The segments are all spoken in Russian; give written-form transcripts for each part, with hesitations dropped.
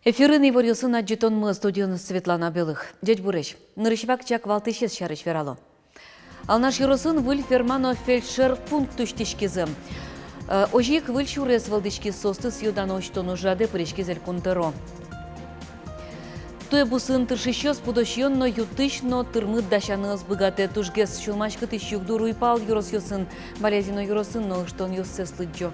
Эфирын иварюсын аджитон мы студион Светлана Белых. Дядь Бурыч, нырышвак чак валтышес шарыш верало. Алнаш юросын выль фермано фельдшер пункт тучтишкизы. Ожик выль шурес валдышки состы с юдано что нужаде пришкизель кунтеро. Туе бусын тыршищёс пудощённо ютышно тырмыт дашаныз быгате тужгес шулмашкы тыщук дуруйпал юрос юсын, болезино юросын но штон юссес лыджо.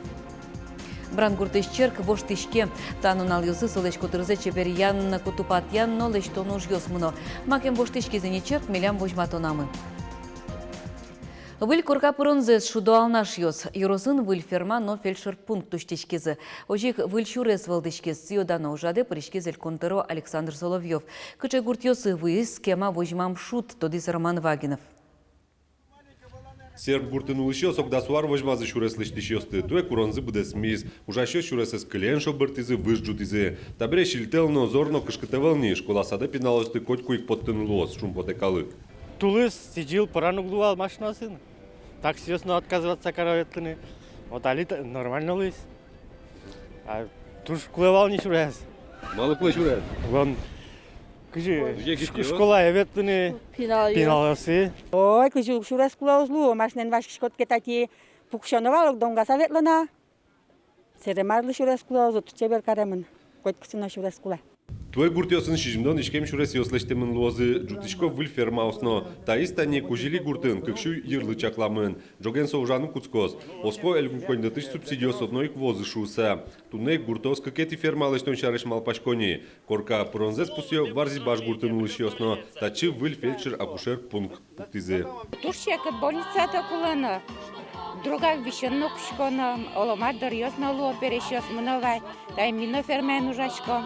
Брангуртыш черк воштышке танунал юсы солечко тырзе чепер ян кутупат ян но лечто нуж ёсмуно. Макем воштышки зене черк милям вожматонамы. Выль курка пырынзес шудуал наш ёс. Юросын выль ферма но фельдшер пункт туштишкизы. Ожик выль чурес валдышкиз сиодано ужаде пришкизель контеро Александр Соловьев. Кыче гурт ёсы выез схема вожмам шут тодис Роман Вагинов. Серб гуртыну еще сокдасуар вожмазы шурес лыштишёсты. Туе куронзы будес миз. Ужаще шуресес клен шобыртизы выжджутизы. Табре шильтелно зорно кышкытевелни. Школа сада пиналосты котку их подтынулос. Шум потекалы. Тулыс сидел, порануглувал машину сын. Так серьезно отказываться караветлыны. Вот али нормально лыс. А туж кулевал не шурес. Мало плащ шурес. Вон, школа яветлыны пиналосы. Ой, кыжу шурес кулаузлу, машинен вашкот кетати пукшоновал донга советлана. Серемарлы шурес кулаузу чебер каремын. Котксына шурес кула. Туе гуртёсын шижимдон ишкем шурес ёслештемын лозы. Джутышко выль фермаусно. Таистане кужили гуртын, кыкшу йырлы чакламын. Джоген соужаным куцкос. Оско эльгукондатыш субсидиос одной квозы шуса. Туне гуртос кыкети фермалештон шареш малпашкони. Корка пронзес пусё варзи баш гуртын улышёсно. Тачы выль фельдшер акушер пункт пуктизе. Туршека больницата кулана. Друга вишенно кушкона. Оломар дарьёсно луо перещёс мновай. Тай мино фермен ужашко.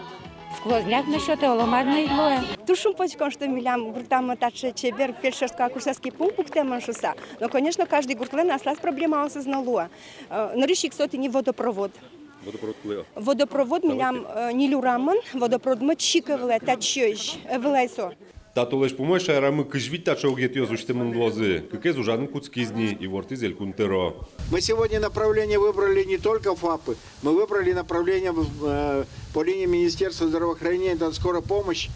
Сквозняк насчет оломарной лоя. Тушум почком, что милям гуртам таче чебер фельдшерско-акушерский пункт теманшуса. Но, конечно, каждый гуртлен ослась проблема осознала. Нарищик соти не водопровод. Водопровод милям не люраман, водопровод мочиковле, тачёж, влайсо. Татолеш помощь шайрамы кыжвить тачо гетёз уштемын лозы. Кыкез ужаным куцкизни и вортизель кунтеро. Мы сегодня направление выбрали не только ФАПы, мы выбрали направление по линии Министерства здравоохранения, это скорая помощь.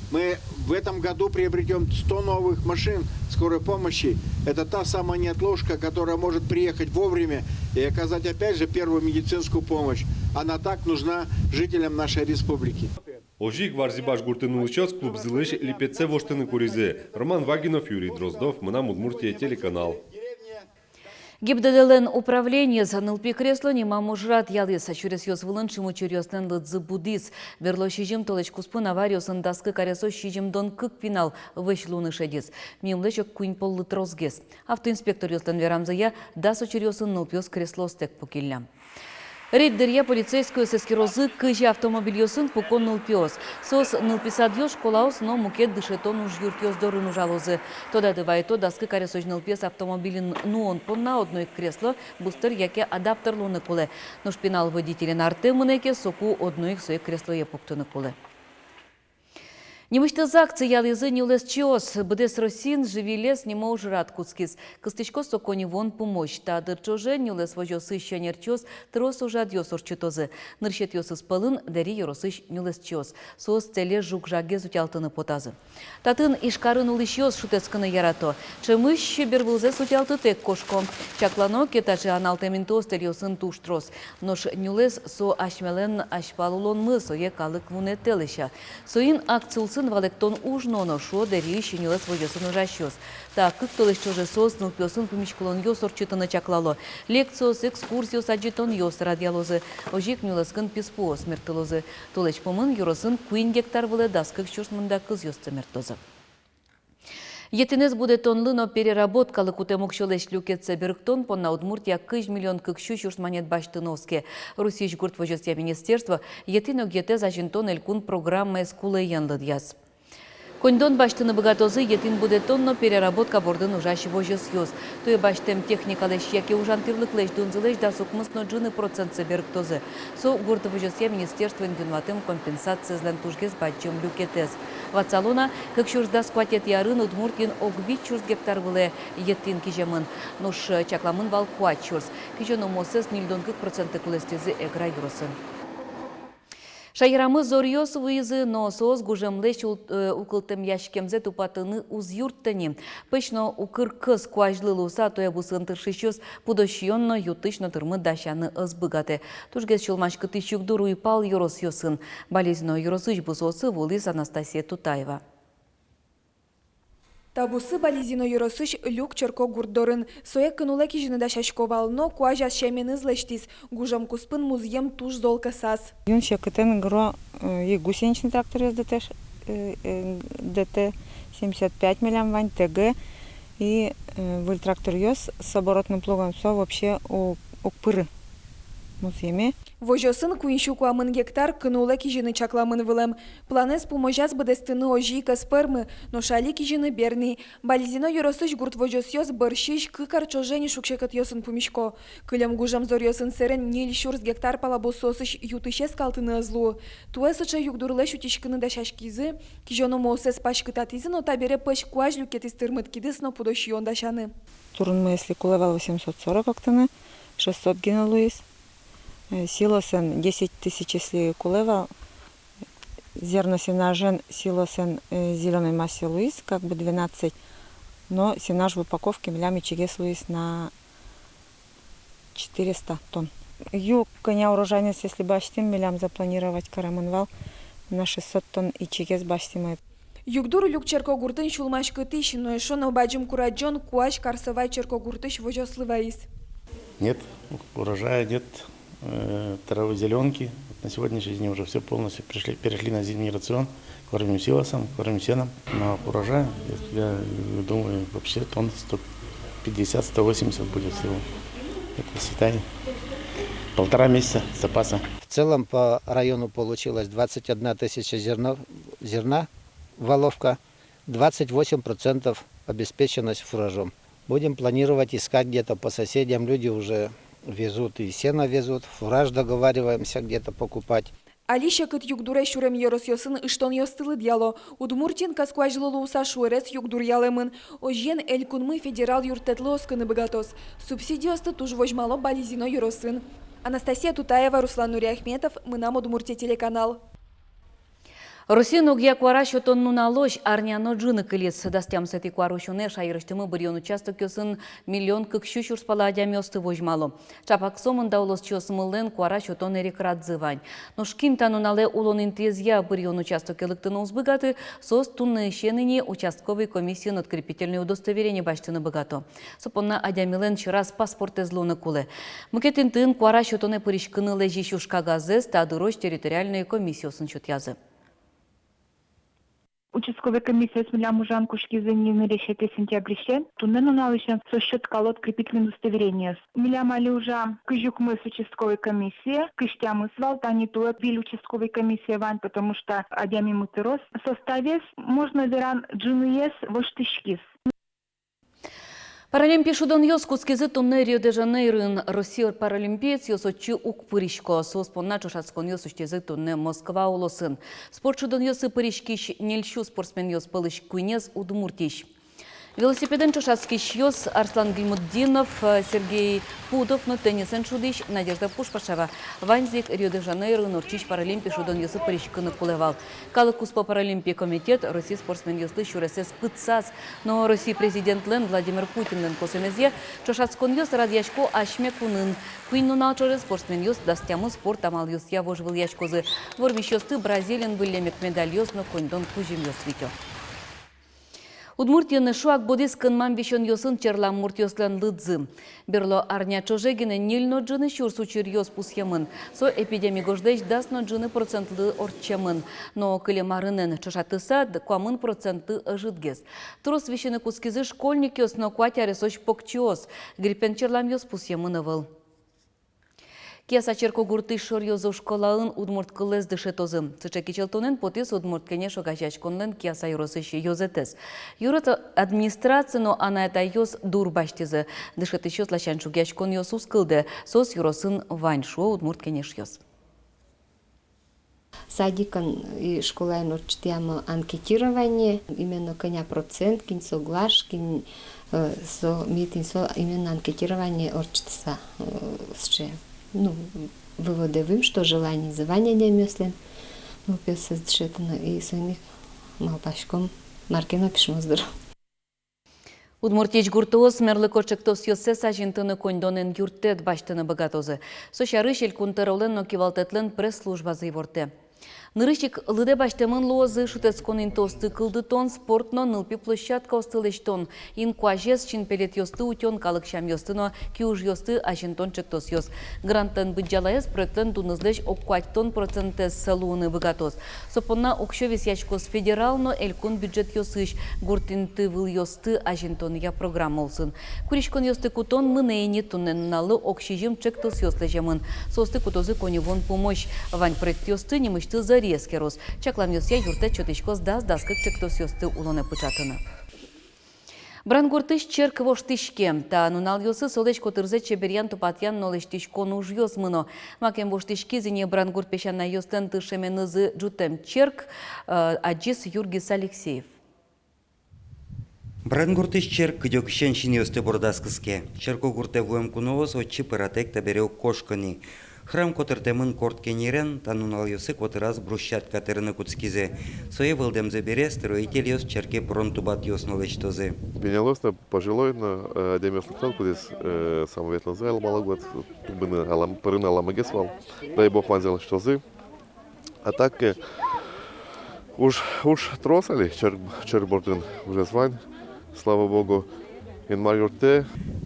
Мы в этом году приобретем 100 новых машин скорой помощи. Это та самая неотложка, которая может приехать вовремя и оказать опять же первую медицинскую помощь. Она так нужна жителям нашей республики. Ожик варзибаш гуртыну лычёс клуб зылыш липеце воштыны куризе. Роман Вагинов, Юрий Дроздов, Мынам Удмуртия, телеканал. ГИБДДЛН управление занылпи кресло нема мужрат ялыса чурес ёс вылынчымы чурёснен лыдзы будис. Верло шижим толыч куспын авариосын даскы каресо шижим дон кык пинал выш луны шедис. Мимлечок куин поллы трозгес. Автоинспектор ёстан верамзая дасо чурёсын нылпёс кресло стек покиллям. Рейдерья полицейскую сескирозы кыжи автомобиль ёсын пукон нылпёс. Сос нылписад ёш колаус, но мукет дышетон уж юртёс дорын ужалозы. Тода дывайто даскы каресож нылпес автомобилин нуон понна одной кресло бустер яке адаптер луны пуле. Но шпинал водителен арты мынеке соку одной своей кресло епуктыны пуле. Немышты акции ялызы не улез чиос, бдес росин живи лес не мож рад куцкис. Костычко сокони вон помощь, та дырчоже не улез вожосы еще нерчос, трос ужад ёсор читозы. Нырщет ёсы спалын, дари yorosыш не улез чиос. Сос целе жук жаге зутялтыны потазы. Татын ишкарын улыш ёс шутесканы ярато. Чемыш бервылзе сутялты тек кошком. Чаклано кетачы аналтемин тостер ёсын туш трос. Нош не улез со ашмелен ашпалулон мысо екалык вунетелыша. Соин акциулсы валектон ужноно шо дери еще не лес вожосын ужащёс. Так, как то лишь чоже сос, нылпёсын помещклон ёсор читано чаклало. Лекциос, экскурсиос аджитон ёс радиалозы. Ожик не лескын писпо смертылозы. То лишь помын юросын куин гектар выле даскых чушмында кыз ёс цемертозы. Етинес будет тонлыно переработка лыкутемок шолеш люкетце берктон понна Удмуртия 1 миллион кыкшу чушманет баштыновске. Русич гурт вожостя министерства етино гете зажинтон элькун программа эскулы янлыдьяс. Кондон баштыны богатозы етин будет тонно переработка бордын ужащи вожос ёс. Туе баштем техникалеш яке ужан тирлыклеш дунзылеш да сукмысно джины процент берктозы. Со гурт вожостя министерства индюнватым компенсация злен тужгез бачым люкетес. Вацалона, как шурсда скватет ярын Удмуртин огвич чурс гектар выле етин кижемын. Нош чакламын вал куат чурс. Кижено мосес нильдон кык проценты кулестезы эгра юросын. Шайрамы зорьёс выйзы, но соос гужемлеш укылтым яшкемзе тупатыны уз юрттыни. Пышно укыр кыз куажлы луса тоя бусын тыршищёс пудощионно ютышно тырмы дащаны ызбыгаты. Тужгез чулмаш кытыш югдуру и пал юрос йосын. Болезненно юросыч бусосы вулис Анастасия Тутаева. Табусы болезино юросыш люк черко гурдорын. Соя кынулеки жыныда шашковално куажас шемен излештис. Гужам куспын музьем туш золка сас. Юн шекытен гро и гусеничный трактор из ДТ-75 милям вань ТГ и трактор ёс с оборотным плугом все вообще у пыры музьеме. Вожосын куинщуку амын гектар кынулеки жыны чакламын вылым. Планес поможас быдестыны ожийка спермы, но шалики жыны берни. Болезино юросыш гурт вожос ёс борщиш кыкар чожени шукшекат ёсын пумишко. Кылям гужам зор ёсын серен нил шурс гектар палабососыш ютышес калтыны ызлу. Туэсыча югдурлеш утишкыны да шашкизы, кижоно моусес пашкытатизы, но табере пыш куаж люкетис тырмыт кидыс, но пудощион дашаны. Турун мы если кулевал 840 октаны, 600 генелуис. Силосен 10 тысяч, если кулева, зерно-сенажен, силосен зеленой массе луис, как бы 12, но сенаж в упаковке милями чигес луис на 400 тонн. Ю коня урожайность, если баштим, милям запланировать караманвал на 600 тонн и чигес баштим. Югдур люк черко гуртын шулмаш кытыш, но еще на баджим кураджон куаш карсовай черко гуртыш вожослываис. Нет урожая, нет травы зеленки. На сегодняшний день уже все полностью перешли на зимний рацион. Кормим силосом, кормим сеном. Но урожая, я думаю, вообще тонн 150-180 будет всего. Это считай 1,5 месяца запаса. В целом по району получилось 21 тысяча зерна, валовка, 28% обеспеченность фуражом. Будем планировать искать где-то по соседям, люди уже везут и сено везут, фураж договариваемся где-то покупать. Алиша кыт югдуре шурем йорос йосын иштон йостылы дьяло. Удмуртин каскуажлы луса шуэрес югдур ялемын. Ожен элькунмы федерал юртетлы оскыны богатос. Субсидиосты туж вожмало болезино йоросын. Анастасия Тутаева, Руслан Нуриахметов, мы нам Удмуртия телеканал. Росину гья куарашо тонну налож арняно джины кылец дастям сети куарушуне шайрыштымы бирьон участок ёсын миллион кыкщу шурспала адямёсты вожмало. Чапак сомын даулос чёсмылен куарашо тон эрик радзывань. Но шким тану нале улон интезья бирьон участок элыктыны узбыгаты сос тунны ищенине участковый комиссион открепительное удостоверение баштыны богато. Сопонна адямилен чырас паспорт эзлуны кулы. Мукетин тын куарашо тоне пыришкыны лежи шушка газез тадырош территориальные комиссиосын чутязы. Участковая комиссия с милям ужан кушки за ними решит сентябрьше. Туннен уналышен со счет колод крепительное удостоверение. Милям али ужа кыжук мы с участковой комиссии, кыштям свал тани туэ виль участковой комиссии вань, потому что адями мутерос. Составес можно веран джунуес воштышкис. Паралимпия шудан йос кускизы тунны Рио-де-Жанейрын Россия паралимпиец йос очи ук пыришко сос понна чошацкон йос уштезы тунны Москва улосын. Спорт шудан йосы пыришкиш нельщу спортсмен йос пылыш куйнез удмуртиш. Велосипеден чошацкиш йос Арслан Гильмуддинов, Сергей Пудов, но теннисен шудиш Надежда Пушпашева. Ванзик Рио-де-Жанейрын Орчиш паралимпия шудан йосы пыришкыны кулевал. Калы Куспа паралимпия комитет Россия спортсмен йослы шуресес пытсас. Но Россия президент Лен Владимир Путин Лен косемезье чошацкон йос радьяшко ашме кунын. Куйну налчоры спортсмен йос дастямы спорт амал йос явож выл яшкозы. Двормиш йосты Бразилиан вылемек медаль йос, но коньдон кужим йос витё. Удмуртияны шуак бодис кынман вишен йосын черлам мурт йослен лыдзы. Берло арня чожегіне нильно джыны шурсу чыр йос пусьемын. Со эпидемия гождеш дасно джыны процентлы орчемын. Но кылемарынын чошатыса куамын проценты ыжытгез. Трос вишені кускизы школьник йос, но куатяре соч покчиос. Гриппен черлам йос пусьемын ывыл. Киаса черко гурты шор йозу школаын удмурт кылез дышетозым. Цычеки челтонен потис удмурт кене шогачач конлен киаса юросыщи йозетес. Юрот администрация, но она это йоз дур баштизы. Дышет еще слащан шугяч кон йоз ускылды. Сос юросын вань шо удмурт кенеш йоз. Садикан и школаен орчтяма анкетирование, именно коня процент, кин соглаш, кин со митин со именно анкетирование орчтса с че. Ну, выводовым, что желание звания не мюслен, лупеса дшетна и сойник малпашком маркина пишмаздыр. Удмуртич гуртоос мерлыкочектос йосес ажинтыны коньдонен юртет баштыны богатозы. Сошары шелькунтыролен нокивалтетлен пресс-служба заиворте. Нырышик лыде баштемын лозы шутецконин тосты кылдытон спортно нылпи площадка остылештон. Ин куажес чин пелет йосты утен калыкшам йостыно киуж йосты ажинтон чектос йос. Грантен быджалаес проектлен тунызлеш оккуаттон процентес салуны богатоз. Сопонна окшовес ячкос федерално элькун бюджет йосыш гуртинты выл йосты ажинтон я программа олсын. Куришкон йосты кутон мынейни туннен налы окшижим чектос йостлежемын. Состы кутозы коневон помощь. Вань проект йосты немышты за резкерос. Чаклам йосья юрте чотичкос даскык чектос йосты улоне пычатыны. Брангуртыш черк воштишке, та нунал йосы солеч котырзе чеберян тупатян нолештишко нуж йос мыно. Макем воштишки зине брангурт пешана йостен тышеменызы джутем черк, аджис Юргис Алексеев. Брангуртыш черк кыдёкшен шиньосты бордаскыске. Черко гурте вуем куновос очи пыратек табереу кошкани. Храм котыртемын корткенерен, танунал йосы котыраз брусчатка терыны куцкизе. Сое вылдемзе бере строитель йос черке бронтубат йос нолечтозе. Бенялоста пожилой на демиос луктал, кудес самоветло зел малогод, быны пырын аламагесвал. Дай бог манзел штозы. А так уж тросали чербордын уже звань, слава богу.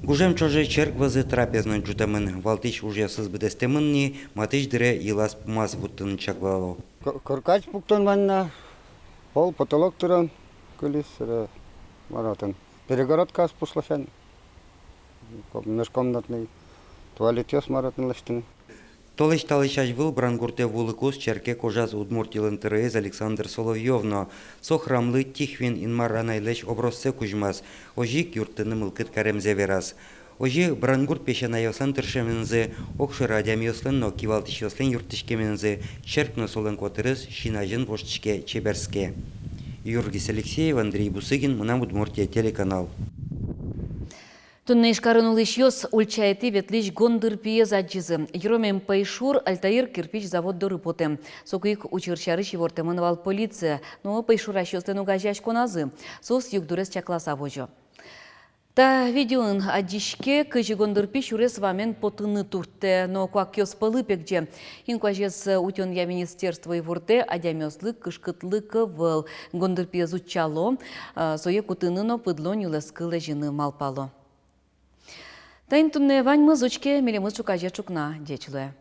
Гужем чоже черк вазы трапезной джутамын, валтыш уже сызбыдестемынни, матыш дыре илас пумаз буттын чаклало. Коркач пуктон ванна, пол потолок туран, кулис, маратан. Перегородка спуслашен, межкомнатный туалет ёс маратан лаштын. Толыш талышаш выл брангурте вулыкус черке кожаз удмуртилын тырыз Александр Соловьевно. Сохрамлы тихвин инмар анайлеш оброссе кужмас. Ожик юртыны мылкыт каремзе верас. Ожи брангурт пешена йослен тыршемензе, окшы радям йослен, но кивалтыш йослен юртышкемензе, черкно солен котырыз шинажын воштышке чеберске. Юргис Алексеев, Андрей Бусыгин, Мынам Удмуртия телеканал. Туннеш карынулыш йос ульчайты ветлиш гондыр пиез аджизы. Еромем Пайшур Альтаир кирпич завод доры потем. Сокуик учырчары шивортемын вал полиция, но Пайшура шостен угажаш коназы. Сос югдурес чакласа вожо. Та видеоын аджишке кыжи гондыр пиш урес вамен потыны турте, но куак йос пылыпекже. Инкуажес утен я министерство и ворте адямёслык кышкытлык выл. Гондыр пиез учало, сое кутыныно пыдлон юлескылы жины малпало. Тайын тунне вань мызучке мелемыз чукаже чукна дечле.